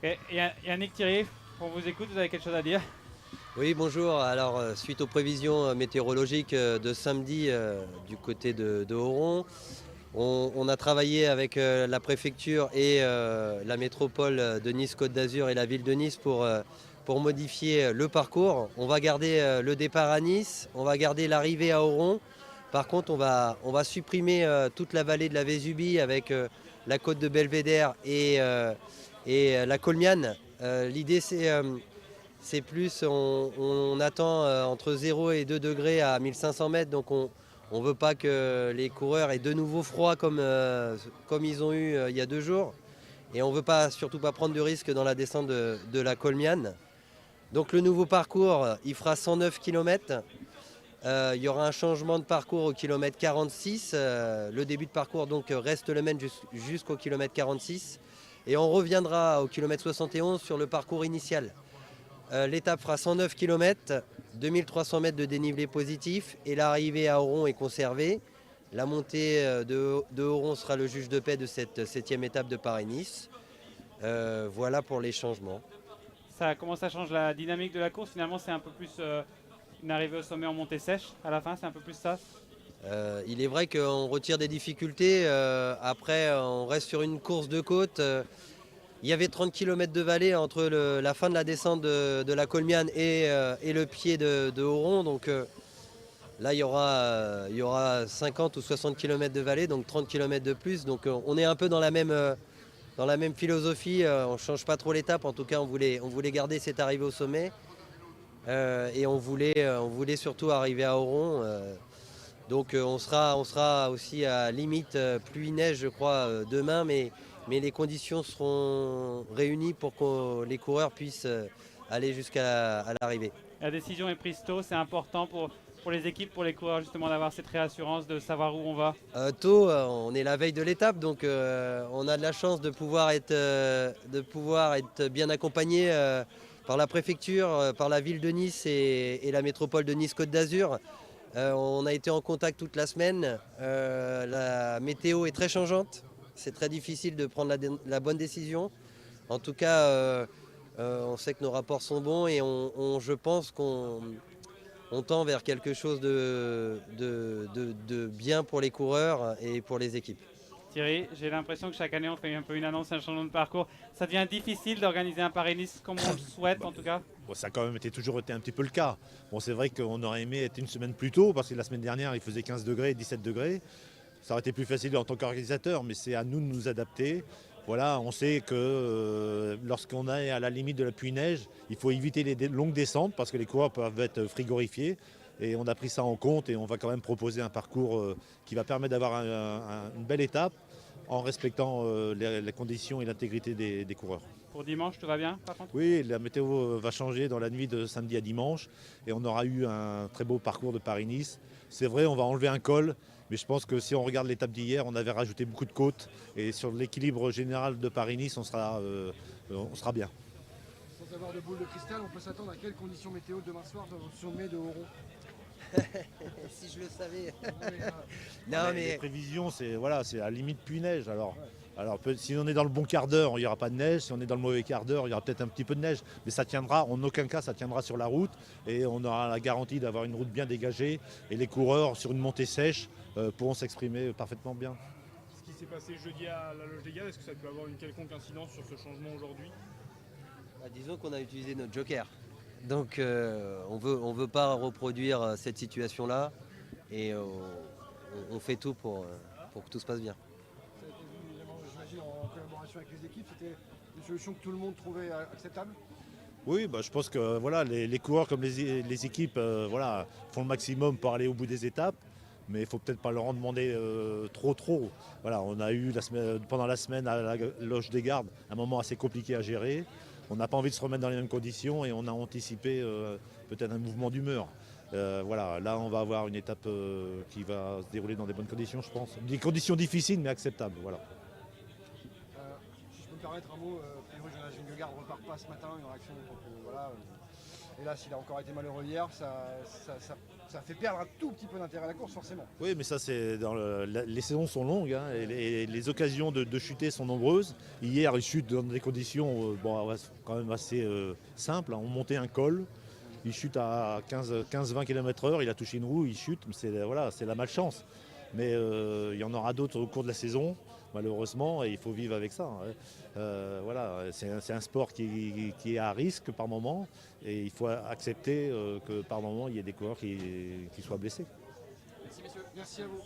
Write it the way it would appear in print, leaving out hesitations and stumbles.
Et Yannick Thierry, on vous écoute, vous avez quelque chose à dire? Oui, bonjour. Alors, suite aux prévisions météorologiques de samedi du côté de Oron, on a travaillé avec la préfecture et la métropole de Nice-Côte d'Azur et la ville de Nice pour modifier le parcours. On va garder le départ à Nice, on va garder l'arrivée à Oron. Par contre, on va supprimer toute la vallée de la Vésubie avec la côte de Belvédère et la Colmiane. L'idée, c'est plus, on attend entre 0 et 2 degrés à 1500 mètres, donc on ne veut pas que les coureurs aient de nouveau froid comme ils ont eu il y a 2 jours. Et on ne veut pas, surtout pas prendre de risques dans la descente de la Colmiane. Donc le nouveau parcours, il fera 109 km. Il y aura un changement de parcours au kilomètre 46. Le début de parcours donc reste le même jusqu'au kilomètre 46. Et on reviendra au kilomètre 71 sur le parcours initial. L'étape fera 109 km, 2300 mètres de dénivelé positif et l'arrivée à Oron est conservée. La montée de Oron sera le juge de paix de cette 7e étape de Paris-Nice. Voilà pour les changements. Comment ça change la dynamique de la course? Finalement, c'est un peu plus une arrivée au sommet en montée sèche. À la fin, c'est un peu plus ça. Il est vrai qu'on retire des difficultés. Après, on reste sur une course de côte. Il y avait 30 km de vallée entre la fin de la descente de la Colmiane et le pied de Oron. Donc là, il y aura 50 ou 60 km de vallée, donc 30 km de plus. Donc on est un peu dans la même philosophie. On ne change pas trop l'étape. En tout cas, on voulait garder cette arrivée au sommet. Et on voulait surtout arriver à Oron. Donc on sera aussi à limite pluie-neige, je crois, demain. Mais les conditions seront réunies pour que les coureurs puissent aller jusqu'à l'arrivée. La décision est prise tôt, c'est important pour les équipes, pour les coureurs, justement, d'avoir cette réassurance, de savoir où on va. Tôt, on est la veille de l'étape, donc on a de la chance de pouvoir être bien accompagné par la préfecture, par la ville de Nice et la métropole de Nice-Côte d'Azur. On a été en contact toute la semaine. La météo est très changeante. C'est très difficile de prendre la bonne décision. En tout cas, on sait que nos rapports sont bons et je pense qu'on tend vers quelque chose de bien pour les coureurs et pour les équipes. Thierry, j'ai l'impression que chaque année, on fait un peu une annonce, un changement de parcours. Ça devient difficile d'organiser un Paris-Nice comme on le souhaite, Bah, en tout cas. bon, ça a quand même toujours été un petit peu le cas. Bon, c'est vrai qu'on aurait aimé être une semaine plus tôt, parce que la semaine dernière, il faisait 15 degrés, 17 degrés. Ça aurait été plus facile en tant qu'organisateur, mais c'est à nous de nous adapter. Voilà, on sait que lorsqu'on est à la limite de la pluie-neige, il faut éviter les longues descentes, parce que les coureurs peuvent être frigorifiés. Et on a pris ça en compte et on va quand même proposer un parcours qui va permettre d'avoir une belle étape en respectant les conditions et l'intégrité des coureurs. Pour dimanche, tout va bien, par contre? Oui, la météo va changer dans la nuit de samedi à dimanche et on aura eu un très beau parcours de Paris-Nice. C'est vrai, on va enlever un col, mais je pense que si on regarde l'étape d'hier, on avait rajouté beaucoup de côtes et sur l'équilibre général de Paris-Nice, on sera bien. Sans avoir de boule de cristal, on peut s'attendre à quelles conditions météo demain soir au sommet de Oron? Si je le savais. Ah, Non, les mais prévisions, c'est à la limite pluie-neige. Alors si on est dans le bon quart d'heure, il n'y aura pas de neige. Si on est dans le mauvais quart d'heure, il y aura peut-être un petit peu de neige. Mais ça tiendra, en aucun cas, ça tiendra sur la route. Et on aura la garantie d'avoir une route bien dégagée. Et les coureurs, sur une montée sèche, pourront s'exprimer parfaitement bien. Ce qui s'est passé jeudi à la Loge des Gardes, est-ce que ça peut avoir une quelconque incidence sur ce changement aujourd'hui? disons qu'on a utilisé notre joker. Donc on veut pas reproduire cette situation-là et on fait tout pour que tout se passe bien. Ça a été vu évidemment, j'imagine, en collaboration avec les équipes. C'était une solution que tout le monde trouvait acceptable? Oui, je pense que voilà, les coureurs comme les équipes voilà, font le maximum pour aller au bout des étapes. Mais il ne faut peut-être pas leur en demander trop. Voilà, on a eu pendant la semaine à la Loge des Gardes un moment assez compliqué à gérer. On n'a pas envie de se remettre dans les mêmes conditions et on a anticipé peut-être un mouvement d'humeur. Voilà, là on va avoir une étape qui va se dérouler dans des bonnes conditions, je pense. Des conditions difficiles mais acceptables. Voilà. Si je peux me permettre un mot, Priori Jonas Vingegaard ne repart pas ce matin, une réaction. Donc, voilà, hélas, il a encore été malheureux hier. Ça ça fait perdre un tout petit peu d'intérêt à la course, forcément. Oui, mais ça, c'est les saisons sont longues hein, et les occasions de chuter sont nombreuses. Hier, il chute dans des conditions quand même assez simples. On montait un col, il chute à 15-20 km/h, il a touché une roue, il chute. C'est la malchance. Mais il y en aura d'autres au cours de la saison, malheureusement, et il faut vivre avec ça. Hein. C'est un sport qui est à risque par moment, et il faut accepter que par moment, il y ait des coureurs qui soient blessés. Merci messieurs. Merci à vous.